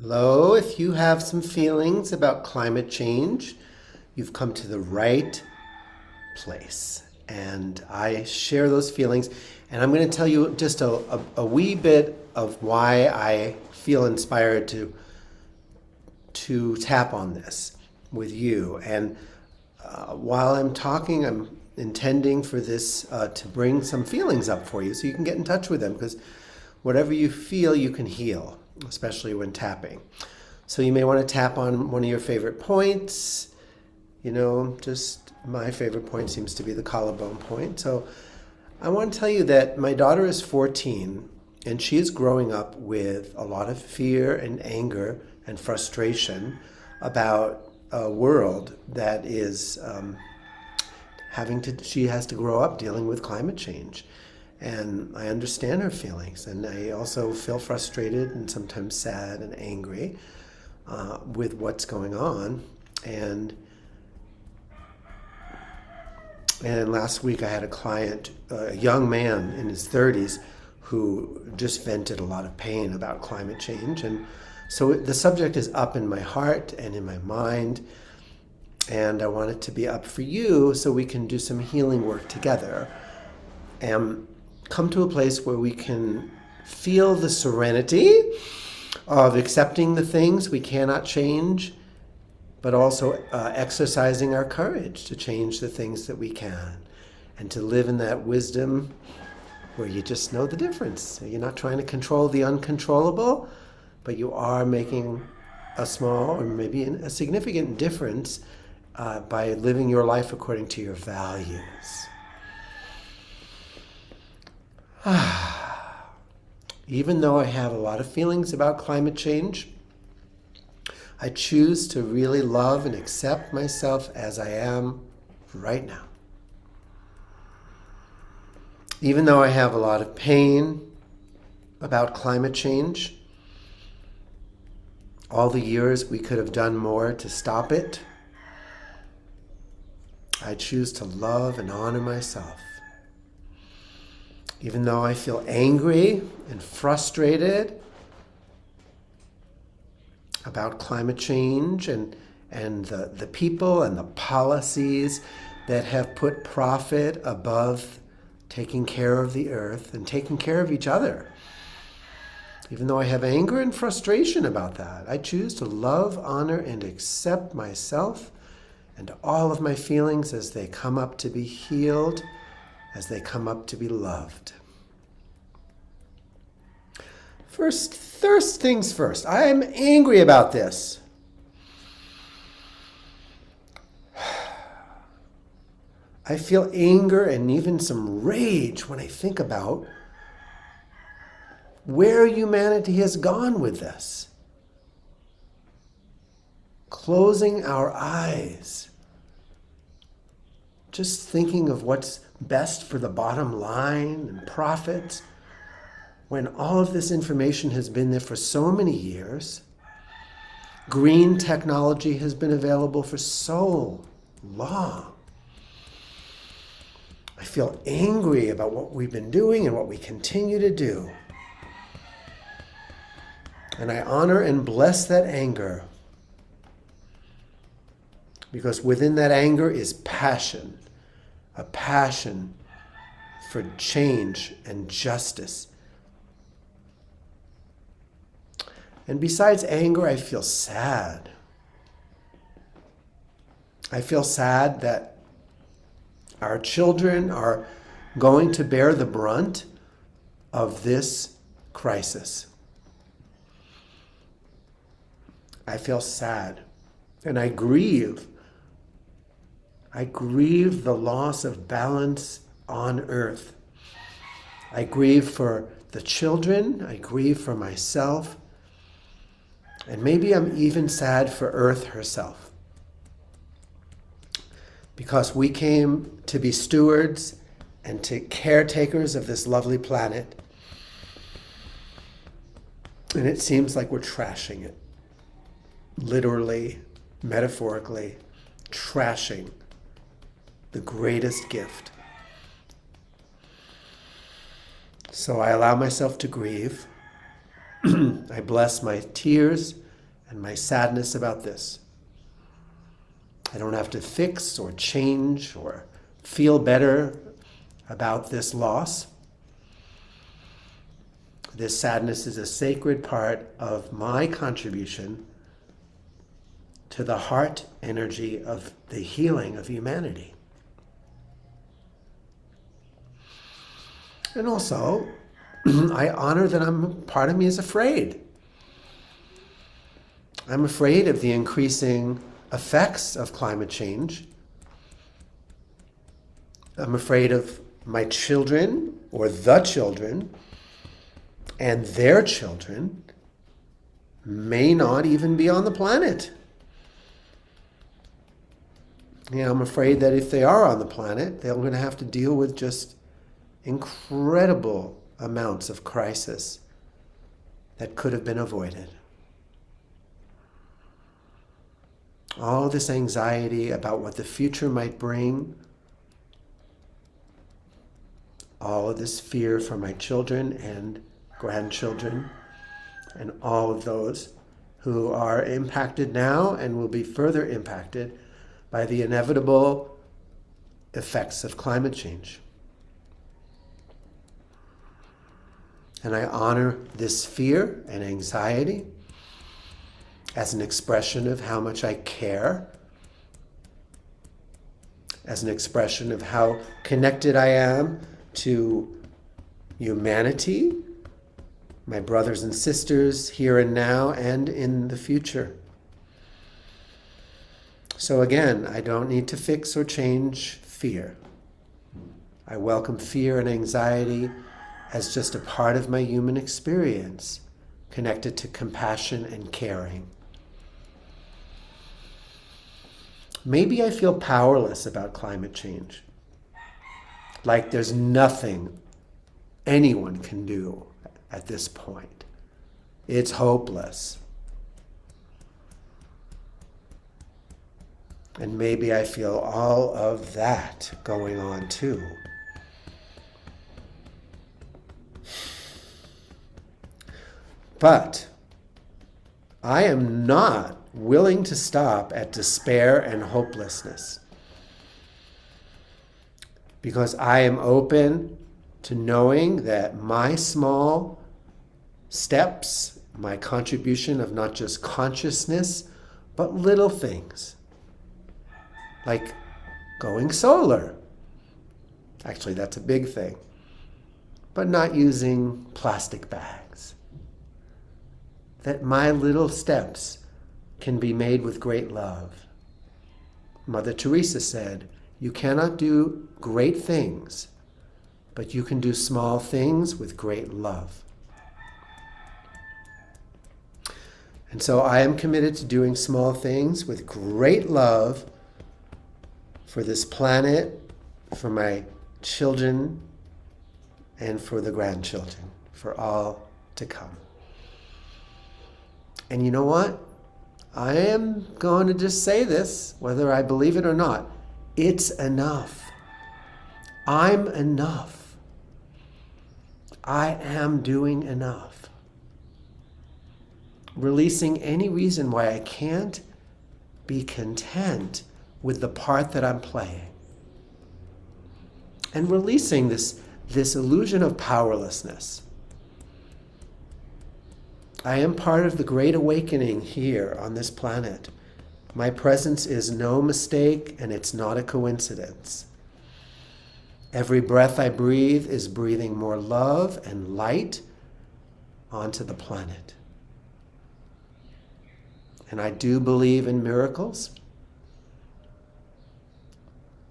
Hello, if you have some feelings about climate change, you've come to the right place. And I share those feelings. And I'm going to tell you just a wee bit of why I feel inspired to tap on this with you. And while I'm talking, I'm intending for this to bring some feelings up for you so you can get in touch with them, because whatever you feel, you can heal, especially when tapping. So you may want to tap on one of your favorite points. Just my favorite point seems to be the collarbone point. So I want to tell you that my daughter is 14 and she is growing up with a lot of fear and anger and frustration about a world that is she has to grow up dealing with climate change. And I understand her feelings, and I also feel frustrated and sometimes sad and angry with what's going on. And last week I had a client, a young man in his 30s, who just vented a lot of pain about climate change. And so the subject is up in my heart and in my mind, and I want it to be up for you so we can do some healing work together and come to a place where we can feel the serenity of accepting the things we cannot change, but also exercising our courage to change the things that we can, and to live in that wisdom where you just know the difference. You're not trying to control the uncontrollable, but you are making a small or maybe a significant difference by living your life according to your values. Even though I have a lot of feelings about climate change, I choose to really love and accept myself as I am right now. Even though I have a lot of pain about climate change, all the years we could have done more to stop it, I choose to love and honor myself. Even though I feel angry and frustrated about climate change and the people and the policies that have put profit above taking care of the earth and taking care of each other. Even though I have anger and frustration about that, I choose to love, honor, and accept myself and all of my feelings as they come up to be healed, as they come up to be loved. First things first. I am angry about this. I feel anger and even some rage when I think about where humanity has gone with this. Closing our eyes, just thinking of what's best for the bottom line and profits, when all of this information has been there for so many years. Green technology has been available for so long. I feel angry about what we've been doing and what we continue to do. And I honor and bless that anger, because within that anger is passion, a passion for change and justice. And besides anger, I feel sad. I feel sad that our children are going to bear the brunt of this crisis. I feel sad, and I grieve. I grieve the loss of balance on earth. I grieve for the children. I grieve for myself. And maybe I'm even sad for Earth herself, because we came to be stewards and to caretakers of this lovely planet, and it seems like we're trashing it, literally, metaphorically, trashing the greatest gift. So I allow myself to grieve. I bless my tears and my sadness about this. I don't have to fix or change or feel better about this loss. This sadness is a sacred part of my contribution to the heart energy of the healing of humanity. And also, I honor that part of me is afraid. I'm afraid of the increasing effects of climate change. I'm afraid of my children or the children and their children may not even be on the planet. I'm afraid that if they are on the planet, they're going to have to deal with just incredible amounts of crisis that could have been avoided. All this anxiety about what the future might bring, all of this fear for my children and grandchildren, and all of those who are impacted now and will be further impacted by the inevitable effects of climate change. And I honor this fear and anxiety as an expression of how much I care, as an expression of how connected I am to humanity, my brothers and sisters here and now and in the future. So again, I don't need to fix or change fear. I welcome fear and anxiety as just a part of my human experience, connected to compassion and caring. Maybe I feel powerless about climate change, like there's nothing anyone can do at this point. It's hopeless. And maybe I feel all of that going on too. But I am not willing to stop at despair and hopelessness, because I am open to knowing that my small steps, my contribution of not just consciousness, but little things, like going solar. Actually, that's a big thing. But not using plastic bags. That my little steps can be made with great love. Mother Teresa said, you cannot do great things, but you can do small things with great love. And so I am committed to doing small things with great love for this planet, for my children, and for the grandchildren, for all to come. And you know what? I am going to just say this, whether I believe it or not. It's enough. I'm enough. I am doing enough. Releasing any reason why I can't be content with the part that I'm playing. And releasing this illusion of powerlessness. I am part of the great awakening here on this planet. My presence is no mistake, and it's not a coincidence. Every breath I breathe is breathing more love and light onto the planet. And I do believe in miracles.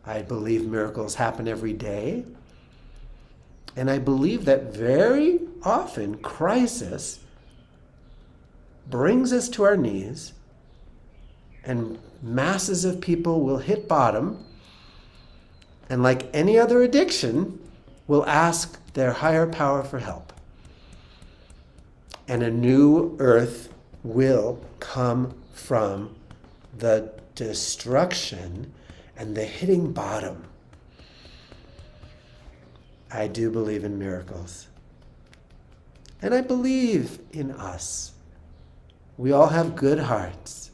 I believe miracles happen every day. And I believe that very often crisis brings us to our knees, and masses of people will hit bottom, and like any other addiction, will ask their higher power for help. And a new earth will come from the destruction and the hitting bottom. I do believe in miracles. And I believe in us. We all have good hearts.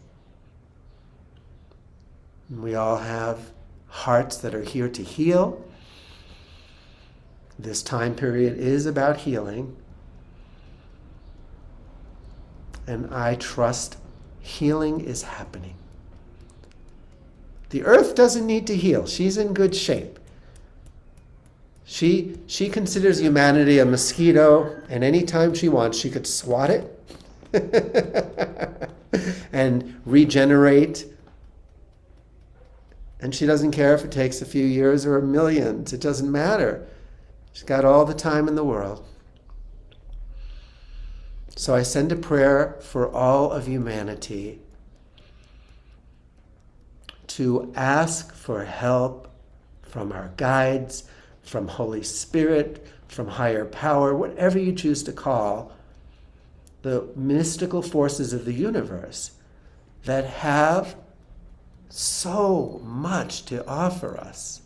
We all have hearts that are here to heal. This time period is about healing. And I trust healing is happening. The earth doesn't need to heal. She's in good shape. She considers humanity a mosquito, and anytime she wants, she could swat it and regenerate. And she doesn't care if it takes a few years or millions. It doesn't matter. She's got all the time in the world. So I send a prayer for all of humanity to ask for help from our guides, from Holy Spirit, from higher power, whatever you choose to call the mystical forces of the universe that have so much to offer us.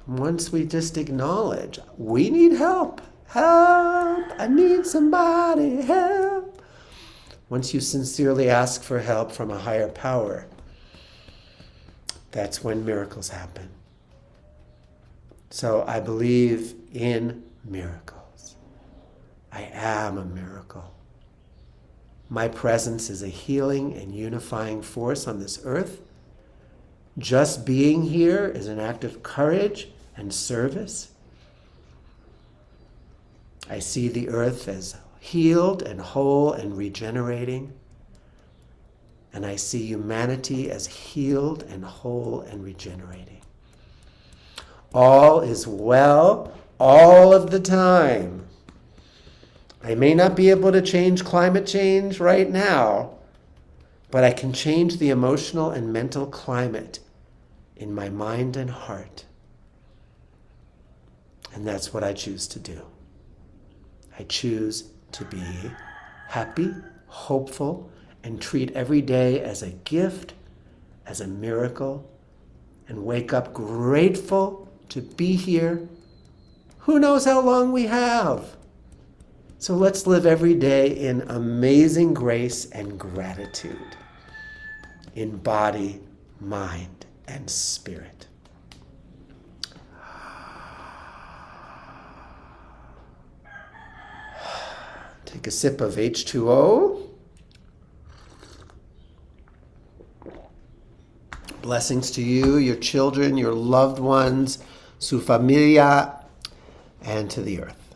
Once we just acknowledge, we need help. Help! I need somebody, help! Once you sincerely ask for help from a higher power, that's when miracles happen. So I believe in miracles. I am a miracle. My presence is a healing and unifying force on this earth. Just being here is an act of courage and service. I see the earth as healed and whole and regenerating. And I see humanity as healed and whole and regenerating. All is well all of the time. I may not be able to change climate change right now, but I can change the emotional and mental climate in my mind and heart. And that's what I choose to do. I choose to be happy, hopeful, and treat every day as a gift, as a miracle, and wake up grateful to be here. Who knows how long we have? So let's live every day in amazing grace and gratitude, in body, mind, and spirit. Take a sip of H2O. Blessings to you, your children, your loved ones, su familia, and to the earth.